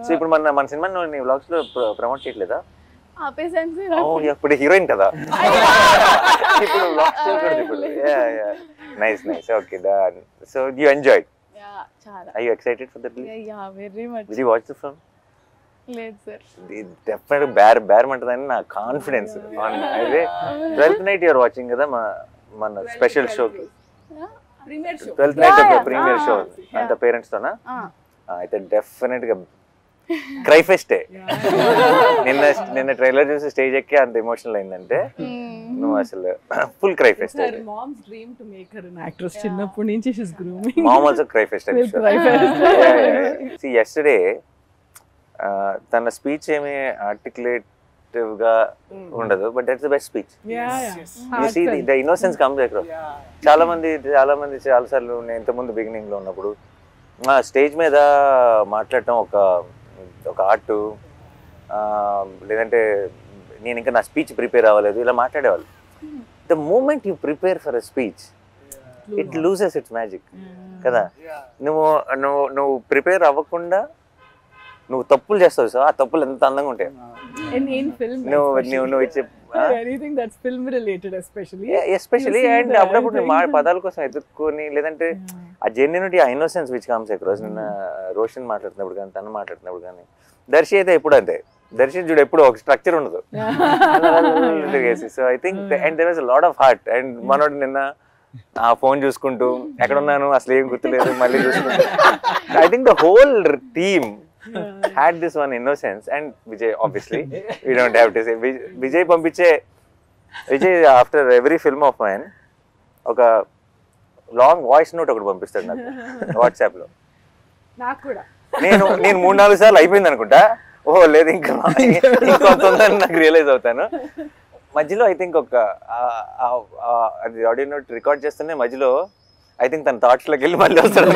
So ఇప్పుడు మన cinema నీ వ్లాగ్స్ లో ప్రమోట్ చేయట్లేదా? ఆపేసాను సార్. ఇప్పుడు హీరోయిన్ కదా, ఇప్పుడు వ్లాగ్స్ చేయకూడదు ఇప్పుడు. Nice. Okay, so you enjoyed. చాలా. Are you excited for the release? Yeah, very much. Did you watch the film? లేదు సార్. డెఫినెట్ బేర్ మంటదని నా కాన్ఫిడెన్స్. అదే 12th night యూఆర్ వాచింగ్ కదా మన special show, premiere show, 12th night ఒక premiere show అంత parents తోనా? అయితే definite గా cry ఫెస్టే. నిన్న ట్రైలర్ చూసి స్టేజ్ ఎక్కి అంత ఎమోషనల్ అయిందంటే నువ్వు అసలు full cry pest. her mom's dream to make her an actress. చిన్నప్పటి నుంచి she's grooming. Mom also cry fest. See, yesterday తన స్పీచ్ ఏమి ఆర్టికులేటివ్ గా ఉండదు, but that's the best speech. You see the innocence comes across. చాలా మంది చాలా సార్లు నేను ఇంతకుముందు బిగినింగ్ లో ఉన్నప్పుడు స్టేజ్ మీద మాట్లాడటం ఒక ఆర్ట్, లేదంటే నేను ఇంకా నా స్పీచ్ ప్రిపేర్ అవ్వలేదు ఇలా మాట్లాడేవాళ్ళు. The moment you prepare for a speech it loses its magic కదా. నువ్వు ప్రిపేర్ అవ్వకుండా నువ్వు తప్పులు చేస్తావు సార్, ఆ తప్పులు ఎంత అందంగా ఉంటాయి. నువ్వు ఇచ్చే ఎస్పెషలీ అండ్ అప్పుడప్పుడు పదాల కోసం ఎదుర్కొని, లేదంటే ఆ జెన్యూనిటీ, ఆ ఇన్నోసెన్స్ విచ్ కమ్స్ అక్రాస్. నిన్న రోషన్ మాట్లాడుతున్నప్పుడు కానీ తను మాట్లాడుతున్నప్పుడు కానీ, దర్శి అయితే ఎప్పుడు అంతే. దర్శి చూడు ఎప్పుడు ఒక స్ట్రక్చర్ ఉండదు. So I think and there was a lot of heart. And మనోడు నిన్న ఆ ఫోన్ చూసుకుంటూ ఎక్కడున్నాను అసలు ఏం గుర్తులేదు మళ్ళీ చూసుకుంటూ, I think the whole team had this one innocence. And Vijay, obviously we don't have to say Vijay after every film of mine oka long voice note okati పంపిస్తాడు నాకు WhatsApp లో. నాకు కూడా నేను 3-4 సార్లు అయిపోయింది అనుకుంటా. ఓహో లేదు ఇంకా ఇంకొంత ఉందని నాకు రియలైజ్ అవుతాను. మధ్యలో ఐ థింక్ అది ఆడియో నోట్ రికార్డ్ చేస్తూనే మధ్యలో ఐ థింక్ తన థాట్స్లోకి వెళ్ళి మళ్ళీ వస్తాడు.